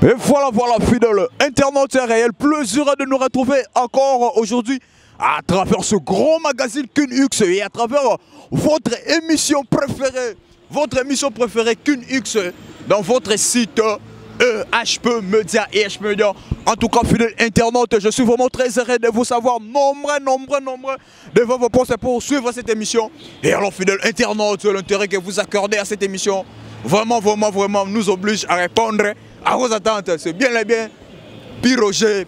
Et voilà, fidèle internaute réel, plaisir de nous retrouver encore aujourd'hui à travers ce grand magazine QNX et à travers votre émission préférée QNX dans votre site HP Media et HP Media. En tout cas, fidèle internaute, je suis vraiment très heureux de vous savoir nombreux de vos réponses pour suivre cette émission. Et alors, fidèle internaute, l'intérêt que vous accordez à cette émission, vraiment nous oblige à répondre à vos attentes. C'est bien Piroger,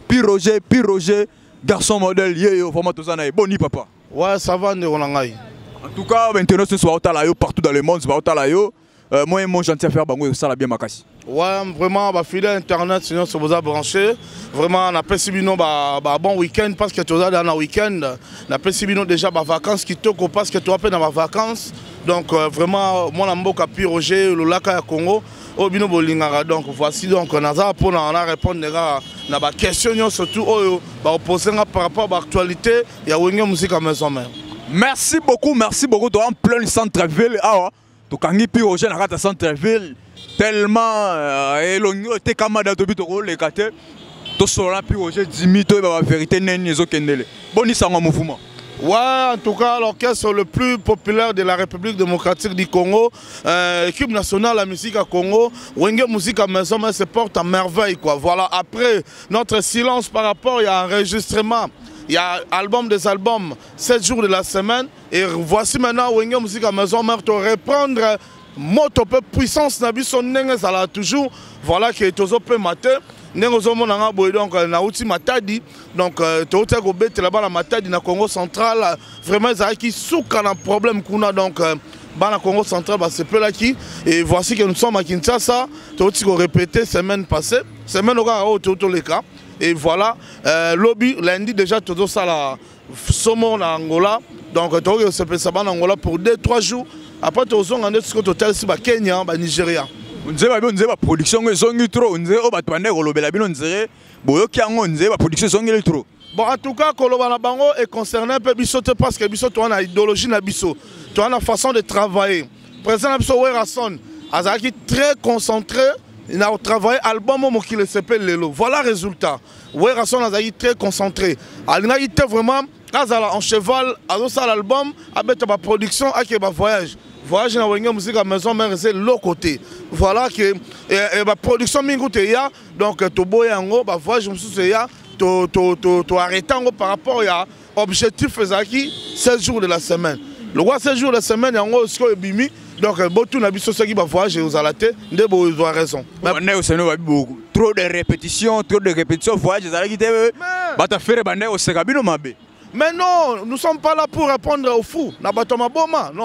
garçon modèle, vraiment tout ça. Boni papa. Ouais, ça va, en tout cas, maintenant ce soir, partout dans le monde, moi et mon gentil à faire ça la bien makasi. Ouais, vraiment, fidèle internet, sinon ça vous a branché. Vraiment, on a pas si bon week-end parce que tu as dans le week-end. On a pas si déjà vacances qui toquent parce que tu as dans ma vacances. Donc vraiment, moi je suis Piroger, le lac à Congo. Donc voici donc on a pour répondre à la question surtout opposé par rapport à l'actualité. Il y a une musique à maison mère. Merci beaucoup. Tu es en plein centre-ville. Tu as Piroger dans le centre-ville. Tellement éloigné, camarades de Bitoro, les gâtés. Tu as Piroger 10 000, la vérité n'est pas bon, ça mouvement. Ouais, en tout cas, l'orchestre le plus populaire de la République démocratique du Congo, équipe nationale de la musique à Congo, Wenge Musique à Maison, mais se porte à merveille, quoi. Voilà, après notre silence par rapport, il y a enregistrement, il y a album des albums, 7 jours de la semaine, et voici maintenant Wenge Musique à Maison, mais pour reprendre moto peu puissance, Nabiso Nenge, ça l'a toujours, voilà, qui est aux open matin. Donc Matadi, donc là-bas la Matadi na Congo central, vraiment qui souka un problème qu'on a donc dans Congo central, c'est peu là qui et voici que nous sommes à Kinshasa, tu as répété semaine passée, semaine au tout les cas et voilà lobby lundi déjà tout ça la Somo en Angola, donc tu as fait ça en Angola pour 2-3 jours, après tu as on a ce total si Kenya, Nigeria. On dirait la production est trop. On dirait que la production est trop. Bon, en tout cas, Kolobana Bango est concerné un peu parce que Bissot a une idéologie, tu as une façon de travailler. Par exemple, Bissot Werrason, il est très concentré, il a travaillé album qui s'appelle Lelo. Voilà le résultat. Werrason est très concentré. Il a été vraiment en cheval, à l'album, avec la production, avec le voyage. Voyage dans la musique à maison, mais c'est l'autre côté. Voilà que la production mingoute donc tu bois en haut, voyage tu arrêtes par rapport à l'objectif 16 jours de la semaine. Le roi 16 jours de la semaine, en haut, c'est bimi. Donc, tout le monde qui va voyager aux alatés, vous avez raison. Trop de répétitions, voyage, mais non, nous ne sommes pas là pour répondre aux fous. Non,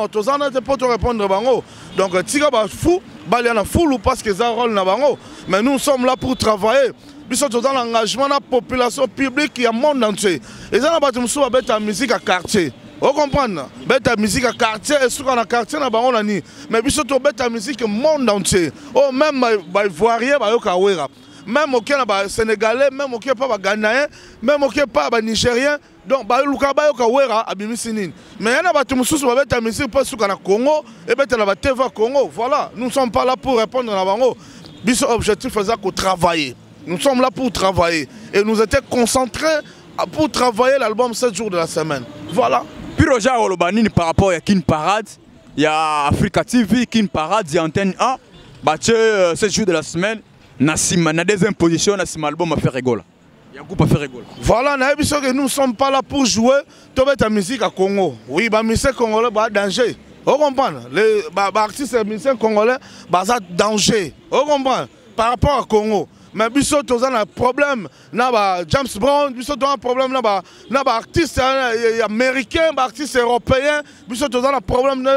tous en pas pour répondre aux bango. Donc, si vous êtes fou, vous êtes fou parce que ça rôle dans bango. Mais nous sommes là pour travailler. Nous sommes dans l'engagement de la population publique qui est le monde entier. Et ça, nous sommes la musique à quartier. Vous comprenez? La musique à quartier, et ce qu'on a quartier, mais nous sommes la musique au monde entier. Oh, même les Ivoiriens, même au Sénégalais, même au Ghanéen, même au Nigérien. Donc, mais il y a des musique pour le Congo et la TV Congo. Voilà, nous ne sommes pas là pour répondre à la bango. Notre objectif est travailler. Nous sommes là pour travailler. Et nous étions concentrés pour travailler l'album 7 jours de la semaine. Voilà. Piroger Olobanini par rapport à Kin Parade, il y a Africa TV, Kin Parade, il y a Antenne 1. 7 jours de la semaine, il y a des deuxième position, il y a album à faire rigoler. Voilà, nous ne sommes pas là pour jouer la musique à Congo. Oui, la musique congolaise, c'est danger. Vous comprenez? Les artistes et musiciens congolais, c'est danger. Vous comprenez? Par rapport à Congo. Mais Bissot, tu as un problème. James Brown, Bissot, tu as un problème. Artistes américains, artistes européens, Bissot, tu as un problème.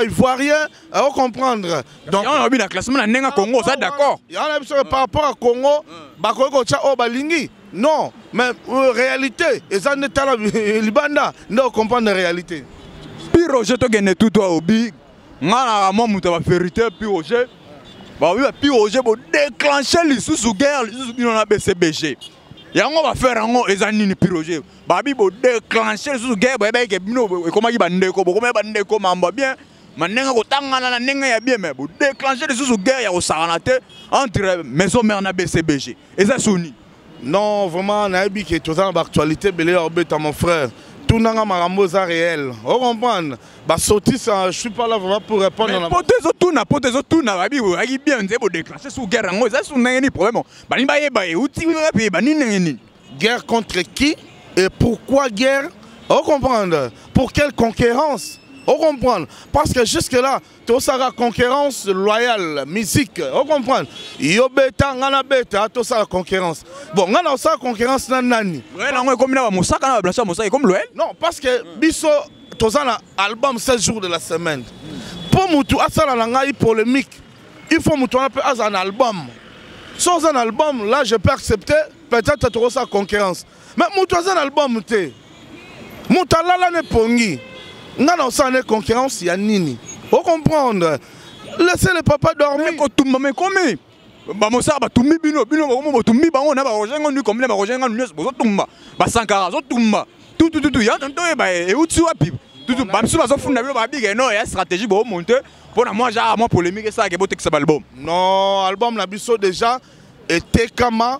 Ivoiriens. Vous comprenez? Donc, on a vu le classement de Congo, ça d'accord. Par rapport à Congo, non, mais réalité, et ça n'est pas la Libanda, non, comprendre la réalité. Piroger, tu as tout toi, Obi, moi, je vais vérité, Piroger. Piroger pour déclencher les sous-guerres, les BCBG. Et on va faire un examen Piroger. Babi pour déclencher les sous-guerres, comment il va bien. manenga kotangana na nenga ya bien mais bo déclencher les sous guerre ya kosaranate entre maison mère na BCBG et ça soni. Non, vraiment nayebi que tout ça actualité belé obeta mon frère. Tout nanga marambo ça réel. On comprend. Bah sorti ça, je suis pas là vraiment pour répondre. Mais potezo tuna babi aki bien nzebo déclencher sous guerre ngo ça soni ni problème. Ba ni ba yeba e uti ba ni nini. Guerre contre qui et pourquoi guerre? On comprend. Pour quelle concurrence? On comprend. Parce que jusque-là, tout ça la concurrence loyale, musique. On comprend. Yo beta, ngana beta, tout ça la concurrence. Bon, ngana ça concurrence nani. Ouais, là on comme là Moussaka na blancha Moussaka comme Loel. Non, parce que biso tout ça na album 16 jours de la semaine. Pour mutu asala na ngai polémique. Il faut mutu on peut un album. Sans un album, là je peux accepter peut-être tout ça concurrence. Mais mutu un album té. Mutu là ne pongi. Ngana osane concurrence ya nini? Faut comprendre. Laissez le papa dormir. Mais comment? Ba mosa ba tumi bino ba tumi bango na ba rojenga nu comme ba rojenga nu so tumba. Ba sankara so tumba. Tout ya tonto e ba e uti wapi. Tout ba msu ba so funda bino ba big no ya stratégie bo monter pour moi genre moi polémique ça que bote que ça album. Non, album na biso déjà était Camara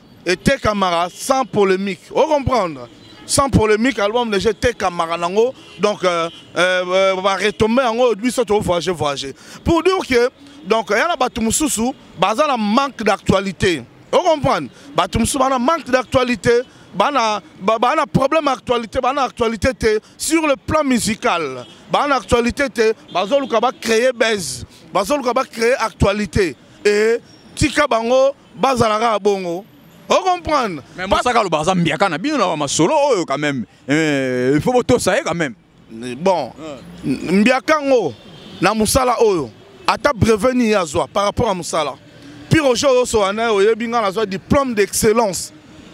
sans polémique. Faut comprendre. Sans polémique, album de GT Camaranango, donc va retomber en haut, lui surtout voyager. Pour dire que, donc, il y a un Batumoussou, basé un manque d'actualité. Vous comprenez? Batumoussou, il y a un manque d'actualité, il y a un problème d'actualité, il y a une actualité sur le plan musical. Il y a une actualité, il y a créer buzz, il y a créer actualité. Et, Tika Bango, Bazalara Bongo. On comprend. Mais moi, ça, le bazar Mbiaka, bien on solo quand même. Il faut tout ça quand même. Bon, Mbiaka, na Moussala Oyo, à ta prévenir par rapport à Moussala. Puis au jour où on a un diplôme d'excellence.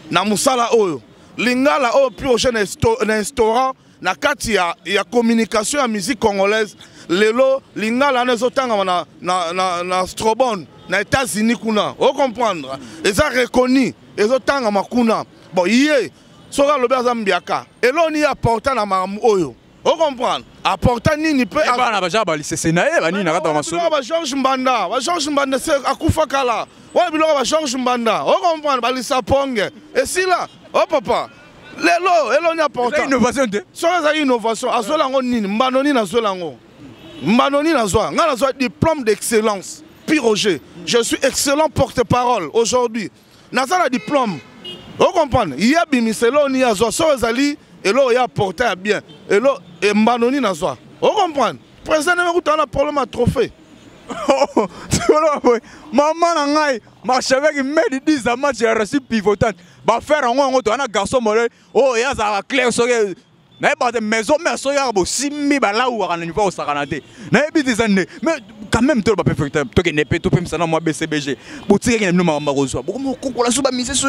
Na Moussala Oyo. Lingala Oyo, puis au jeune restaurant, na kati ya communication à musique congolaise. Lelo, Lingala na Strobon. Na États-Unis kuna, on comprendre. Ils ont reconnu, ils ont tant à makuna. Bon, hier, sera le Bazambiaka. Et là on y apporte na maram oyo. On comprend. Apporter ni peut. Ba na baja ba lycée nae ba ni na kata masolo. Ba Georges Mbanda, c'est akufa kala. Wa biloko ba Georges Mbanda. On comprend ba lisa ponge. Et si là, oh papa. Lelo ni apporte. C'est innovation de. Sera innovation. Azola ngo nini, mbanoni na zola ngo. Mbanoni na zoa, nga na zoa diplôme d'excellence. Roger, je suis excellent porte-parole aujourd'hui. Nazala diplôme. Vous comprenez? Il y a bimiselo ni azo so ezali et là il y a porté à bien. Et là et mbanoni nazo. Vous comprenez? Président na un problème à trophée. Maman na ngai marche avec medi 10 à match ya reçu pivotant. Ba faire ngo to na garçon molé. Oh ya za clair so na ba de maison mais so ya bo simi ba la ou kana niveau au sakanate. Na ebi des années mais quand même tout le monde peut to que ne peut tout même ça non moi BCBG. Boutique que nous mama reçoit. Bo mo kukula suba mise so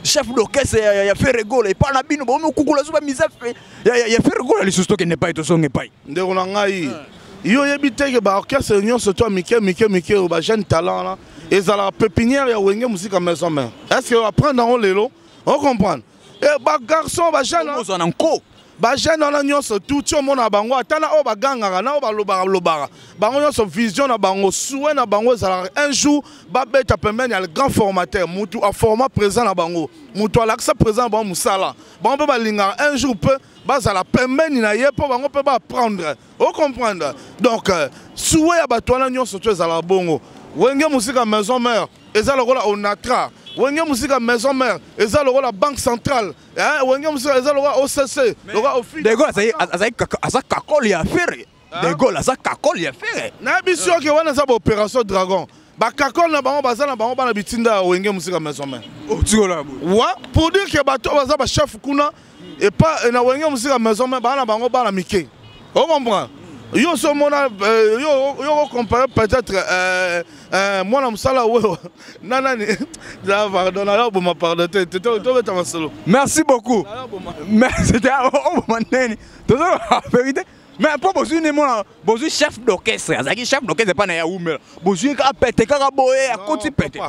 chef d'orchestre ya fait rigoler et pas na bino bo mo kukula suba mise ya fait rigoler les susto que ne pas to so ne pas. Ndeko na ngai. Yo yebite que ba orchestre union surtout Mike ba jeune talent là. Et ça la pépinière ya wenge musique à maison mère. Est-ce que apprendre dans lelo? On comprend. Et ba garçon ba jeune on en co. Ba jeune na nyonso tout ti omona bango atana o ba gangaka na o ba lobara. Bango nyonso vision na bango souhait na bango ça un jour ba beta pembeni le grand formateur mutu a format présent na bango. Mutu a l'accès présent ba musala. Bango pe ba linga un jour peut bazala pembeni na ye po bango pe ba prendre. O comprendre. Donc souhait ya bato na nyonso to ezala bongo. Wenge musika maison mère ezala kola onatra. Wenge musika maison mère ezala kola banque centrale. Hein wenge musika ezala kola OCC. De Gaulle ça kakol ya faire. De Gaulle ça kakol ya faire. Na biso ke wana za opération dragon. Ba kakol na bango bazana bango bana bitinda wenge musika maison mère. O tikola. Wa pour dire que bato baza ba chef kuna et pas na wenge musika maison mère bana bango bana mike. On comprend. Yo so mona yo comparer peut-être moi na musala wo nana ni za pardon na bo ma pardon to ta masolo. Merci beaucoup. Merci c'était au maneni. To la vérité. Mais pas besoin de moi, besoin chef d'orchestre. Azaki chef d'orchestre pas na ya umela. Besoin ka pété ka boye a koti pété.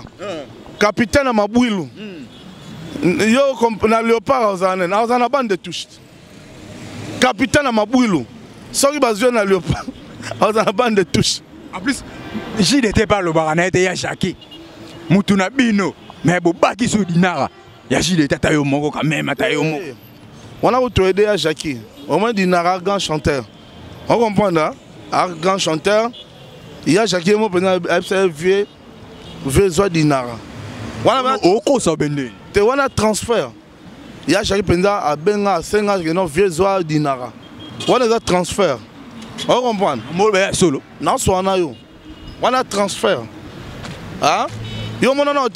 Capitaine Mabwilu. Yo comme na Léopard na bande de touche. Capitaine Mabwilu. Soki bazio na Léopard. On a une bande de touches. En plus, j'y n'étais pas le barana, il y a Jackie. Moutuna Bino, mais Bobaki sur Dinara. Il y a j'y l'état taillé Mongo quand même, taillé au Mongo. On a autorisé à Jackie. Au moins Dinara, grand chanteur. On comprend là? Grand chanteur. Il y a Jackie, moi, vieux zoa Dinara. On a transfert. Il y a Jackie Penda à Benga, à Senga, qui est vieux zoa Dinara. On a transfert. On comprend? Solo. Non, on a transfert. Ah? Yo mon non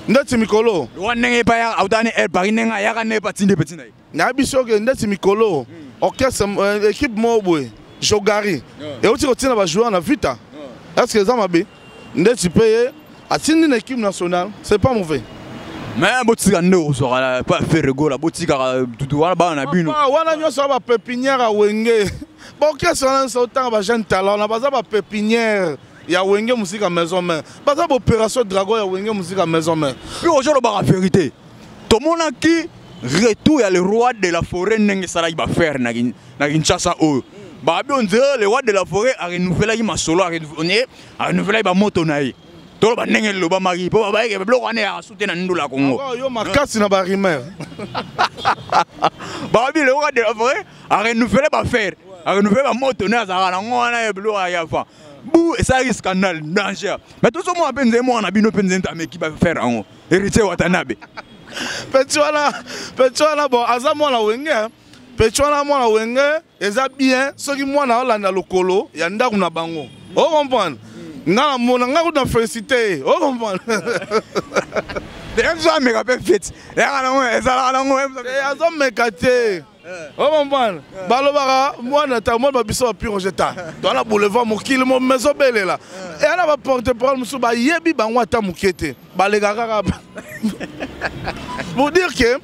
ndeti mikolo. Wanenge pa ya autane el parinenga ya kane patinde petina. Na biso ke ndeti mikolo. Orchestre équipe mobwe. Jogari. Et aussi kotina ba jouer na vita. Est-ce que ça m'a bien? Ndeti payé atindi une équipe nationale, c'est pas mauvais. Mais botika ndo sera pas faire rigolo la botika tutu wana ba na bino. Ah wana nyoso ba pépinière a wenge. Bon orchestre na sautant ba jeune talent na ba pépinière. Il y a Wenge musique à maison mère. Pas ça opération Dragon, il y a Wenge musique à maison mère. Puis aujourd'hui la vérité. Tout le monde qui retour il y a le roi de la forêt n'enge sala il va faire na Kinshasa o. Ba bi on dirait le roi de la forêt a renouvelé il solo a renouvelé ba moto na yi. To ba n'enge lo ba mari po ba ke blo wana a soutenir na ndula Congo. Yo makasi na ba rimer. Ba bi le roi de la forêt a renouvelé ba faire. A renouvelé ba moto na za na ngona e blo ya fa. Bou et ça risque scandale danger. Mais tout ce monde pense moi on a bino pense mais qui va faire en héritier Watanabe. Petchoana bon azamo na wenge. Petchoana mo na wenge eza bien soki mwana olanda lokolo ya ndaku na bango. O comprendre? Ngala mona ngaku na féliciter. O comprendre? Dem mega perfect. Ya na mo eza na ngo azo mekate. Oh mon bon, balobara, moi n'attends moi babiso plus rejeta. Dans la boulevard mokili mon maison belle là. Et elle va porter parole musu ba yebi ba ngwata mukete. Ba les gars pour dire que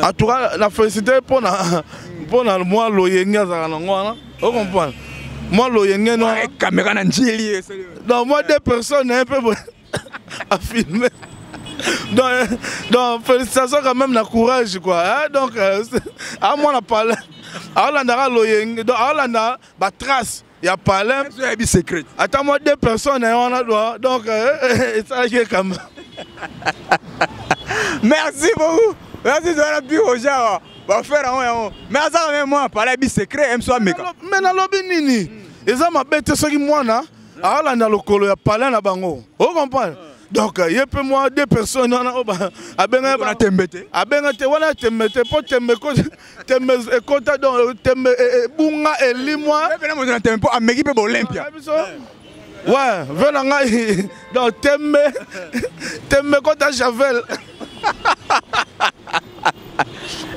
en tout cas la félicité pour na moi loyenga za na ngwana. On comprend. Moi loyenga non caméra na njili. Non moi deux personnes un peu à filmer. Donc félicitations quand même na courage quoi hein? Donc à moi na parler à Hollanda loyeng donc à Hollanda ba trace il y a parlé c'est secret attends moi deux personnes on a droit donc ça qui est quand même merci beaucoup merci de la bureau genre va faire mais ça même moi parler bi secret même soit mais na lobi nini eza mabete soki mwana à Hollanda lokolo ya parler na bango on comprend. Donc, il y a peu moins deux personnes à Benga Tembete. À Benga Tewana Tembete, pour Tembe Kota, Tembe Bunga et Limois. Tembe à Megipe Olympia. Ouais, venanga donc Tembe Kota Javel.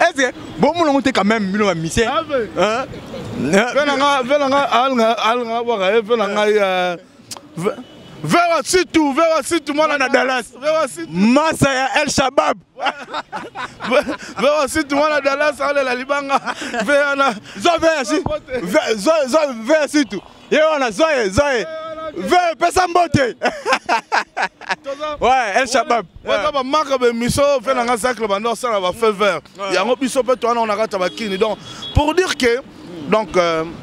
Est-ce que bon, on est quand même mieux à Michel? Venanga, Alga, Vera Situ, moi na Dallas. Massa ya El Shabab. Vera Situ, moi na Dallas, allez la Libanga. Vera Situ. Yéona, Zoé. Vera Pesambote. Ouais, El Shabab. Ouais, bah marque de miso, fait un sacle bandor ça va faire vert. Il y a un miso peut toi on a gâté bakini. Donc pour dire que donc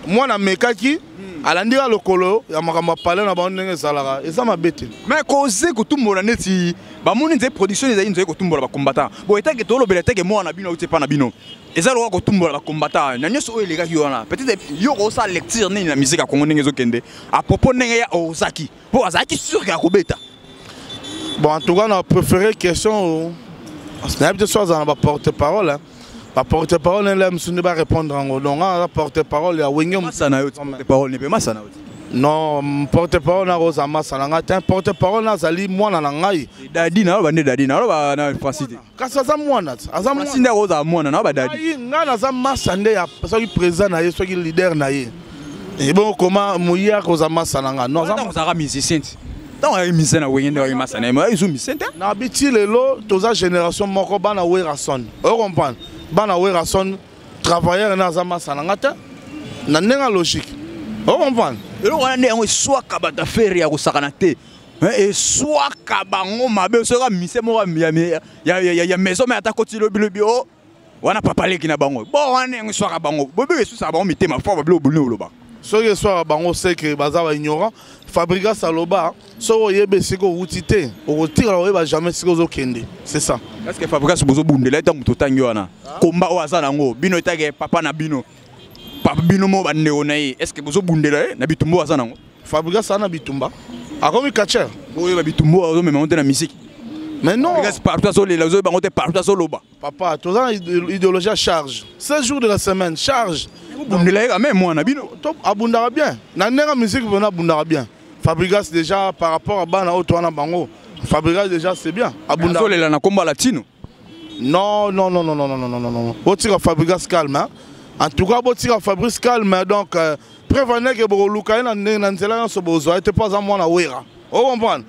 moi na mekaki Alandira lokolo ya makamba parler na bandenge salara et ça m'a bêté mais cause que tout monde neti ba moni nze production ezali nzo ko tumbola ba combattant bo etake to lobela etake mo na bino uti pa na bino ezali ko tumbola ba combattant na nyoso oyo lega yona peut-être yo ko sa lecture ni na musique kongo ndenge zo kende à propos ndenge ya Ozaki bo azaki sûr ka kobeta bon en tout cas on a préféré question c'est peut-être soit dans ba porte-parole hein. La porte-parole, elle ne va répondre en donc la porte-parole, il y a Wenge. Porte-parole, n'est pas Massana. Non, porte-parole, na Rosa Massana. Porte-parole, na Zali, moi, na Nangai. Dadi, na Dadi, na facilité. Kasa moi, na Azam Sinda Rosa, moi, na Dadi. Na Azam Massande, soit qui présent, na soit qui leader, na et bon, comment Mouya Rosa Massana. Non, ça va musicien. Dans la musicien, na Wenge, na Massana, mais ils ont musicien. Na habitué le lot, toute la génération, mon combat na Werason. On comprend. Bana Werason travailleur na Azam Massana. Na nenga logique. On comprend. Et là, on est soit kabata faire ya kosakanate. Et soit kabango mabe sera mise mo ya maison mais ata koti lobi wana papa leki na bango. Bon on est soit kabango. Bobe sous ça bango mitema fort bablo bulno loba. Ceux qui sont bango c'est que bazar ignorant. Fabrica Saloba, so yebe siko outité, au retire va jamais siko zo kende. C'est ça. Est-ce que Fabrica se bozo bundela eta muto tangwana? Komba o azana ngo, bino etage papa na bino. Papa bino mo bande onayi. Est-ce que bozo bundela na bitumbo azana ngo? Fabrica sana bitumba. Akomi catcher. Boye ba bitumbo ozo même monter na musique. Mais non. Partout sur les ozo ba monter partout sur loba. Papa, tous ans idéologie à charge. 16 jours de la semaine charge. Bundela même moi na bino. Top abundara bien. Na nera musique vona abundara bien. Fabrigas déjà par rapport à Bana Otoana Bango, Fabrigas déjà c'est bien. Abunda. Sur les lana combat latino. Non. Botira Fabrigas calme. Hein? En tout cas, Botira Fabrice calme. Donc, prévenez que Boroluka n'a n'anzela sur Bozoa était pas à moi na Wera. Vous comprenez?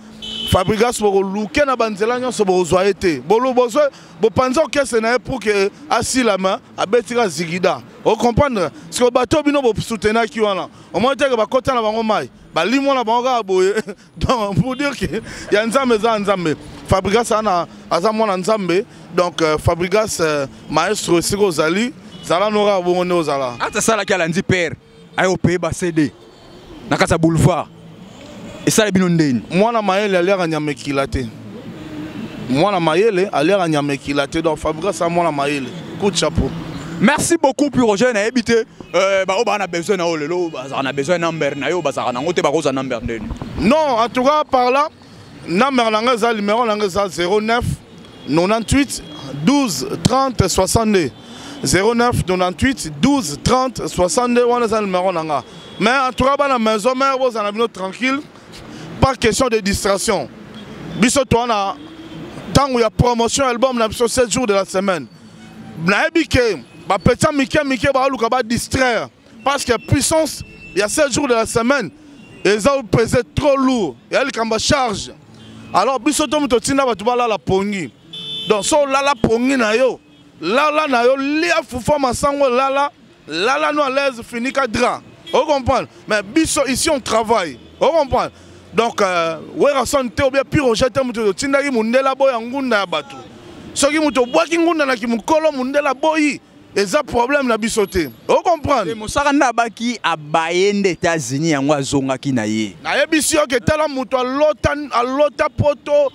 Fabrigas Boroluka n'a banzela sur Bozoa était. Bolo Bozoa, vous pensez que c'est pour que assis la main à Betira Zigida. Vous comprenez? Parce que le bateau bino pour soutenir qui wana. Au moins que ba kota na bango mai. Ba limo na bango aboye. Donc pour dire que y a nzambe za nzambe. Fabrigas ana azamo na nzambe. Donc Fabrigas maestro siko zali zala nora bongo ozala. Ata sala kala ndi père. Ayo paye ba CD. Na kasa boulevard. Et ça les bino ndeni. Mwana mayele ali ga nyamekila te. Mwana mayele ali ga nyamekila te. Donc Fabrigas a mwana mayele. Coup de chapeau. Merci beaucoup pour Roger na habité on a besoin na olelo on a besoin number na yo bazara na ngote ba koza number ndeni. Non, en tout cas par là number na za numéro na za 09 98 12 30 62 09 98 12 30 62 on a za numéro na. Mais en tout cas na maison mère vous en avez tranquille, pas question de distraction. Biso to na tant où il y a promotion album na 7 jours de la semaine. Na ebike ba petit Mickey ba luka ba distraire parce que puissance il y a 7 jours de la semaine et ça vous pesez trop lourd et elle kamba charge alors biso to muto tina ba tubala la pongi donc so la pongi na yo lia fufa masango la no à l'aise fini ka dra on comprend mais biso ici on travaille on comprend donc wera son te ou bien pire jete muto tina ki mundela boy ngunda ya batu soki muto bwaki ngunda na ki mukolo mundela boy. Et ça problème na bisoté. Vous comprenez? Mosaka na baki abaye nde États-Unis yango azonga ki na ye. Na yebisio ke tala muto alota poto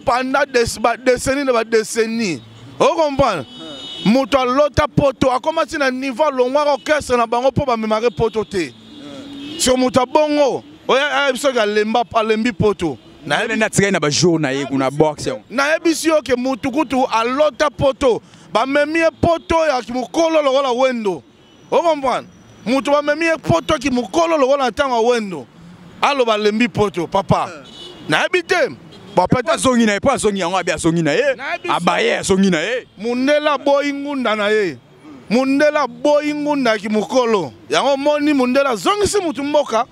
pendant des décennies. Vous comprenez? Muto alota poto a commencé na niveau longwa orchestre na bango po ba memare poto te. Sur muto bongo, oya biso ga lemba pa lembi poto. Na yebina tsika na ba jour na ye kuna boxe. Na yebisio ke mutu kutu alota poto. Ba memie poto ya kimukolo lokola wendo. O comprendre? Mutu ba memie poto ki mukolo lokola tanga wendo. Alo ba lembi poto papa. Na habite. Ba peta songi na ye, pa songi yango abia songi na ye. Abaye songi na ye. Mundela boy ngunda na ye. Mundela boy ngunda ki mukolo. Yango moni mundela zongi si mutu mboka.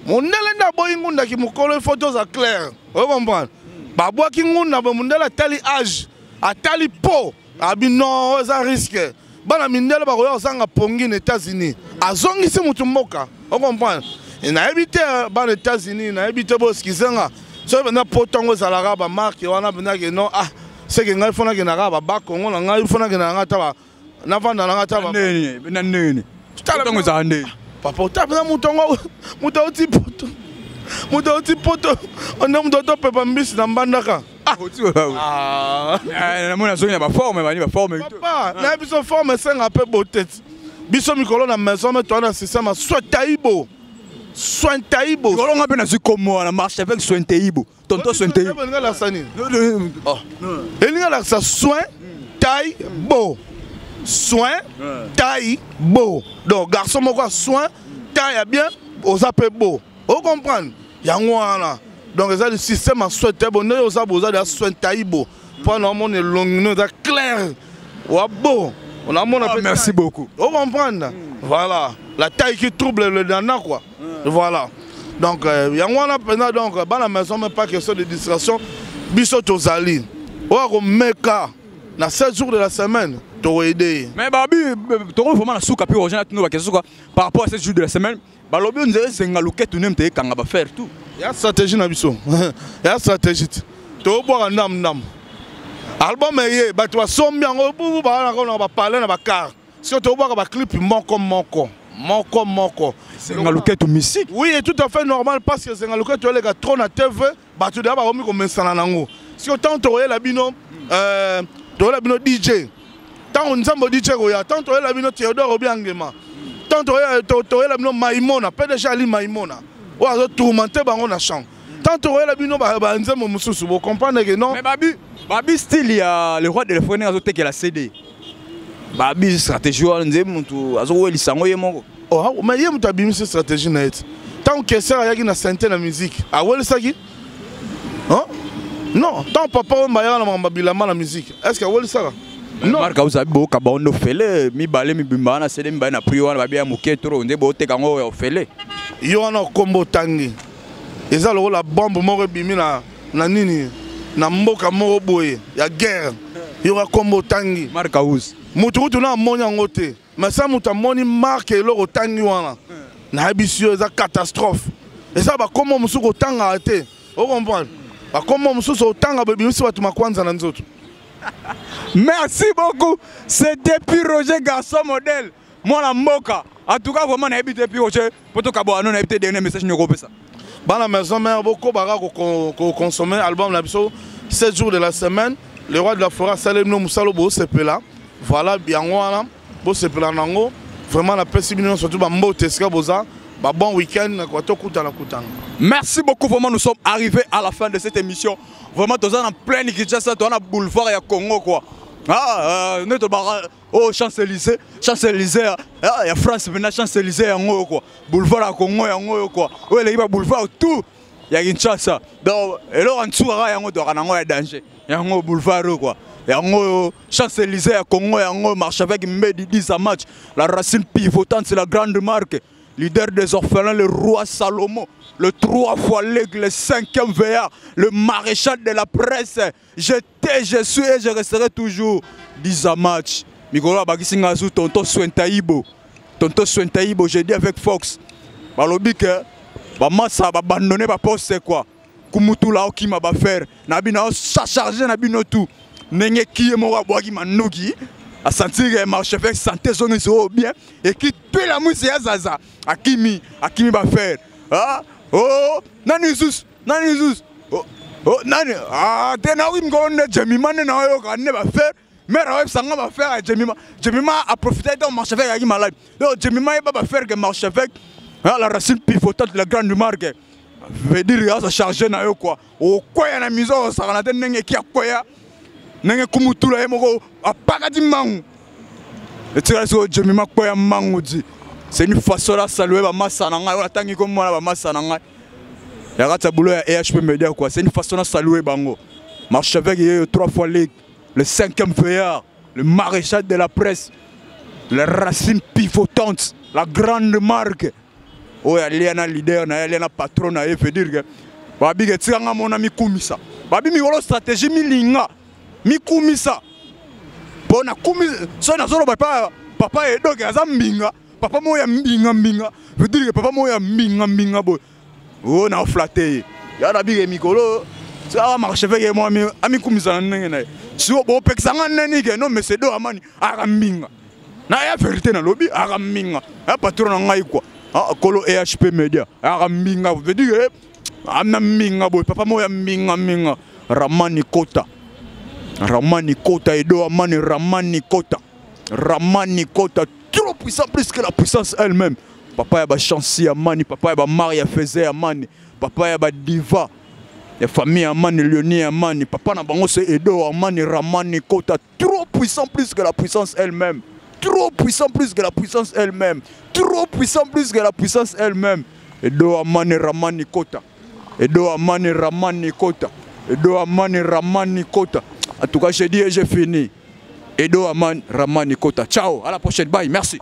Mundela nda boy ngunda ki mukolo photos à clair. O comprendre? Ba boa ki ngunda ba mundela tali âge, a tali po. Abi non, ça risque. Bana mindela ba koya osanga pongi aux États-Unis. Azongi si mutu mboka. On comprend. Et na habité bana États-Unis, na habité bo skizenga. So na potongo zalara ba marque wana bina ke non c'est que ngai fona ke na ba Congo na ngai fona ke na ngata ba na vanda na ngata ba. Na nene. Potongo za nde. Papa utapena mutongo mutauti poto. Mutauti poto. On a mutoto pepa mbisi na mbandaka. Namona zongi na ba forme bani ba forme. Papa, na biso forme senga pe beauté. Biso mikolo na maison mais toi na système soit taibo. Soin taibo. Mikolo ngape na zikomo na marche avec soin taibo. Tonto soin taibo. Elinga la sani. Oh. Elinga la sa soin taibo. Soin taibo. Donc garçon moko soin taille bien aux appels beau. Vous comprenez? Yango wana. Donc, ça le système a souhaité bonheur, on a besoin de soin taïbo. Pour nous, on est long, on est clair. Beau. On a merci beaucoup. Vous comprenez? Voilà. La taille qui trouble le dana, quoi. Voilà. Donc, il y a un peu donc, dans la maison, mais pas question de distraction. Bissot aux alliés. On meka. Dans 7 jours de la semaine, tu as aidé. Mais, Babi, tu as vraiment la souka, puis on a par rapport à 7 jours de la semaine. Balobi on dirait c'est un loquet tout n'aime te kanga ba faire tout. Il y a stratégie na biso. Il y a stratégie. To boire nam. Album ba to sombi ngo bu ba na ko na ba parler na ba car. Si to boire ba clip moko. Moko. Zengaluketu musique. Oui, et tout à fait normal parce que Zengaluketu est le trop na TV, tu dois avoir comme ça nango. Si autant tu la bino DJ. Tant on s'en DJ goya, tant tu la bino Théodore Obiangema. Tant tu la bino Maimona, PDG Ali Maimona. Ou à tourmenter bango na chant. Tant tu la bino ba nzembo mususu, vous comprenez que non? Mais Babi style il y a le roi de l'Efroné azote que la CD. Babi stratégie on nzembo tu azo lisango yemoko. Oh, mais il y a une stratégie net. Tant que ça, il y a une santé la musique. Ah ouais, ça qui? Hein? Non, tant papa on va y avoir la musique. Est-ce que ouais ça? Non. Marc vous avez beau kabono fele, mi balé mi bimbana, c'est des mbana priwa na babia muketro, ndé beau te kango fele. Yo ana combo tangi. Eza lo la bombe mo rebimi na nini? Na mboka mo boye, ya guerre. Yo a combo tangi. Marc vous. Mutu na monya ngote. Mais ça muta moni marque lo tangi wana. Na habisio eza catastrophe. Et ça ba comment musuko tanga ate. Vous comprenez? Ba comment musuko tanga bebimisi watu makwanza na nzoto. Merci beaucoup. C'était depuis Roger Garçon modèle. Moi la mboka. En tout cas vraiment na habite depuis Roger. Poto kabo non habite dernier message nyoko pesa. Dans la maison mère beaucoup bara ko consommer album la biso 7 jours de la semaine. Le roi de la forêt Salem no musalo bo sepela. Voilà bien wana. Bo sepela nango. Vraiment la possibilité surtout ba mbote ska boza. Ba bon week-end kwa to kutana. Merci beaucoup vraiment nous sommes arrivés à la fin de cette émission. Vraiment tous en plein Kinshasa, on a boulevard ya Congo quoi. Notre bar au Champs-Élysées, il y a France maintenant Champs-Élysées en quoi. Boulevard à Congo en quoi. Ouais les boulevard tout. Il y a Kinshasa. Donc et là en dessous il y a danger. Il y a un boulevard quoi. Il y a un Champs-Élysées à Congo et un marche avec Medi 10 à match. La racine pivotante c'est la grande marque. Leader des orphelins, le roi Salomon, le 3 fois l'aigle, le 5e veillard, le maréchal de la presse. J'étais, je suis et je resterai toujours 10 à match. Mikola Bagisingazu, tonton Swentaïbo. Tonton Swentaïbo, j'ai dit avec Fox. Balobi que, massa, abandonné, poste quoi. Kumutu là, qui m'a faire. Nabina, chargé, nabino tout. Nenge qui est mort, boagi manougi. À sentir que marche avec santé zone bien et qui tue la mousse à Zaza. Akimi va faire. Ah, oh, Nanizus. Oh, Nani. Ah, Tenawi Mgonne, Jemima, ne va faire. Mais Raweb Sanga va faire à Jemima. Jemima a profité de marcher avec Agima Live. Jemima va faire que marche avec la racine pivotante de la grande marque. Veut dire que ça charge na yo quoi. Au quoi y a la maison, ça va n'être qui a quoi. Nenge kumutula yemoko apakati mangu. Et tu sais Jemima koya mangu di. C'est une façon de saluer ba massa nanga wala tangi comme moi ba massa nanga. Ya gata boulot ya EHP Media quoi. C'est une façon de saluer bango. Marche avec 3 fois ligue, le 5e veillard, le maréchal de la presse, la racine pivotante, la grande marque. Oh ya liana leader na liana patron na veut dire que babi ke tiranga mon ami Kumisa. Babi mi wolo stratégie mi linga. Mikumisa bona kumisa so na zolo papa edo ke azambinga papa moya mbinga veut dire que papa moya mbinga bo oh na flatter ya na bige mikolo ça marche avec moi ami kumisa nenge na si bo pexanga nani ke non mais c'est do amani arambinga na ya vérité na lobby arambinga ya patron na ngai quoi kolo EHP Media arambinga veut dire amna mbinga bo papa moya mbinga Ramani Kota Edo Amani Ramani Kota trop puissant plus que la puissance elle-même. Papa yaba Chancy Amani, papa yaba Maria Fezé Amani, papa yaba Diva, la famille Amani, Léonie Amani, papa na bango c'est Edo Amani Ramani Kota trop puissant plus que la puissance elle-même. Trop puissant plus que la puissance elle-même. Trop puissant plus que la puissance elle-même. Edo Amani Ramani Kota. En tout cas, j'ai dit et j'ai fini. Edo Aman Ramani Kota. Ciao, à la prochaine. Bye, merci.